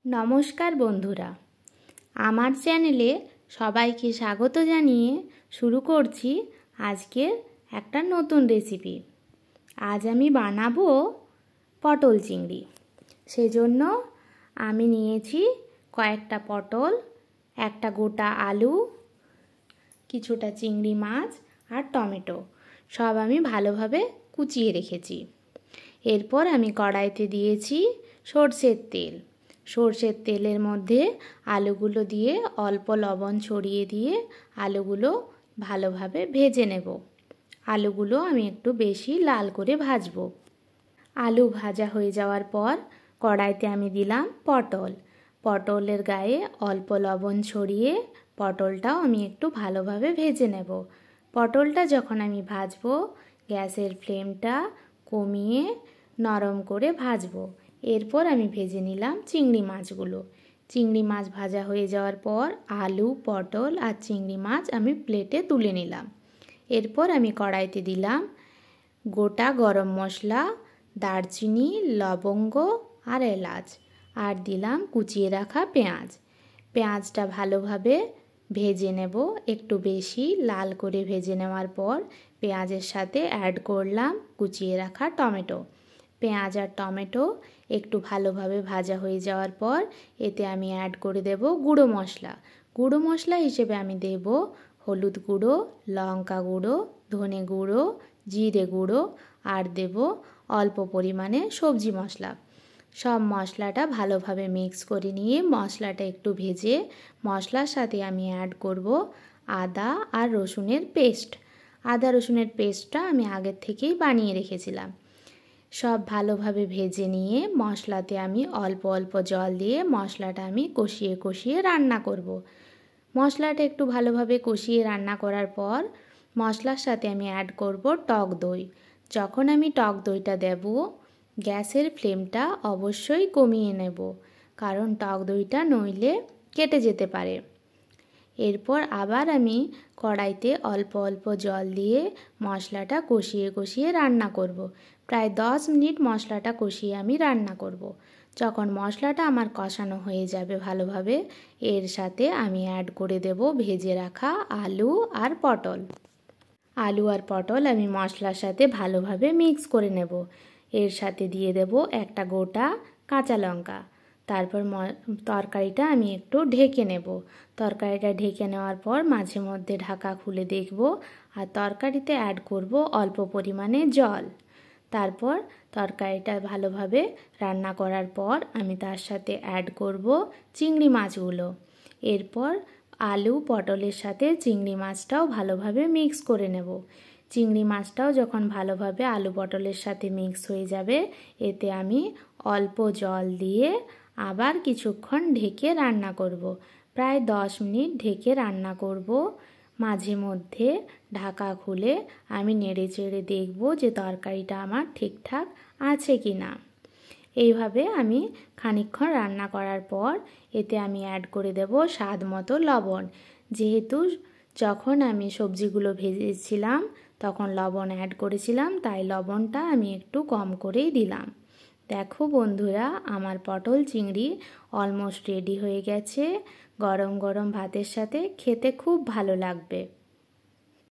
নমস্কার বন্ধুরা, আমার চ্যানেলে সবাইকে স্বাগত জানিয়ে শুরু করছি আজকের একটা নতুন রেসিপি। আজ আমি বানাবো পটল চিংড়ি। সেজন্য আমি নিয়েছি কয়েকটা পটল, একটা গোটা আলু, কিছুটা চিংড়ি মাছ আর টমেটো। সব আমি ভালোভাবে কুচিয়ে রেখেছি। এরপর আমি কড়াইতে দিয়েছি সরষের তেল। সরষের তেলের মধ্যে আলুগুলো দিয়ে অল্প লবণ ছড়িয়ে দিয়ে আলুগুলো ভালোভাবে ভেজে নেব। আলুগুলো আমি একটু বেশি লাল করে ভাজবো। আলু ভাজা হয়ে যাওয়ার পর কড়াইতে আমি দিলাম পটল। পটলের গায়ে অল্প লবণ ছড়িয়ে পটলটাও আমি একটু ভালোভাবে ভেজে নেব। পটলটা যখন আমি ভাজবো, গ্যাসের ফ্লেমটা কমিয়ে নরম করে ভাজবো। এরপর আমি ভেজে নিলাম চিংড়ি মাছগুলো। চিংড়ি মাছ ভাজা হয়ে যাওয়ার পর আলু, পটল আর চিংড়ি মাছ আমি প্লেটে তুলে নিলাম। এরপর আমি কড়াইতে দিলাম গোটা গরম মশলা, দারচিনি, লবঙ্গ আর এলাচ, আর দিলাম কুচিয়ে রাখা পেঁয়াজ। পেঁয়াজটা ভালোভাবে ভেজে নেব, একটু বেশি লাল করে ভেজে নেওয়ার পর পেঁয়াজের সাথে অ্যাড করলাম কুচিয়ে রাখা টমেটো। পেঁয়াজ আর টমেটো একটু ভালোভাবে ভাজা হয়ে যাওয়ার পর এতে আমি অ্যাড করে দেব গুঁড়ো মশলা। গুঁড়ো মশলা হিসেবে আমি দেব হলুদ গুঁড়ো, লঙ্কা গুঁড়ো, ধনে গুঁড়ো, জিরে গুঁড়ো আর দেব অল্প পরিমাণে সবজি মশলা। সব মশলাটা ভালোভাবে মিক্স করে নিয়ে মশলাটা একটু ভেজে মশলার সাথে আমি অ্যাড করব আদা আর রসুনের পেস্ট। আদা রসুনের পেস্টটা আমি আগের থেকেই বানিয়ে রেখেছিলাম। সব ভালোভাবে ভেজে নিয়ে মশলাতে আমি অল্প অল্প জল দিয়ে মশলাটা আমি কষিয়ে কষিয়ে রান্না করব। মশলাটা একটু ভালোভাবে কষিয়ে রান্না করার পর মশলার সাথে আমি অ্যাড করব টক দই। যখন আমি টক দইটা দেব, গ্যাসের ফ্লেমটা অবশ্যই কমিয়ে নেব, কারণ টক দইটা নইলে কেটে যেতে পারে। এরপর আবার আমি কড়াইতে অল্প অল্প জল দিয়ে মশলাটা কষিয়ে কষিয়ে রান্না করব। প্রায় 10 মিনিট মশলাটা কষিয়ে আমি রান্না করব। যখন মশলাটা আমার কষানো হয়ে যাবে ভালোভাবে, এর সাথে আমি অ্যাড করে দেব ভেজে রাখা আলু আর পটল। আলু আর পটল আমি মশলার সাথে ভালোভাবে মিক্স করে নেব। এর সাথে দিয়ে দেব একটা গোটা কাঁচা লঙ্কা। তারপর তরকারিটা আমি একটু ঢেকে নেব। তরকারিটা ঢেকে নেওয়ার পর মাঝে মধ্যে ঢাকা খুলে দেখব আর তরকারিতে অ্যাড করব অল্প পরিমাণে জল। তারপর তরকারিটা ভালোভাবে রান্না করার পর আমি তার সাথে অ্যাড করব চিংড়ি মাছগুলো। এরপর আলু পটলের সাথে চিংড়ি মাছটাও ভালোভাবে মিক্স করে নেব। চিংড়ি মাছটাও যখন ভালোভাবে আলু পটলের সাথে মিক্স হয়ে যাবে, এতে আমি অল্প জল দিয়ে আবার কিছুক্ষণ ঢেকে রান্না করব। প্রায় 10 মিনিট ঢেকে রান্না করব। মাঝে মধ্যে ঢাকা খুলে আমি নেড়ে চেড়ে দেখব যে তরকারিটা আমার ঠিকঠাক আছে কি না। এইভাবে আমি খানিকক্ষণ রান্না করার পর এতে আমি অ্যাড করে দেব স্বাদ মতো লবণ। যেহেতু যখন আমি সবজিগুলো ভেজেছিলাম তখন লবণ অ্যাড করেছিলাম, তাই লবণটা আমি একটু কম করেই দিলাম। দেখো বন্ধুরা, আমার পটল চিংড়ি অলমোস্ট রেডি হয়ে গেছে। গরম গরম ভাতের সাথে খেতে খুব ভালো লাগবে।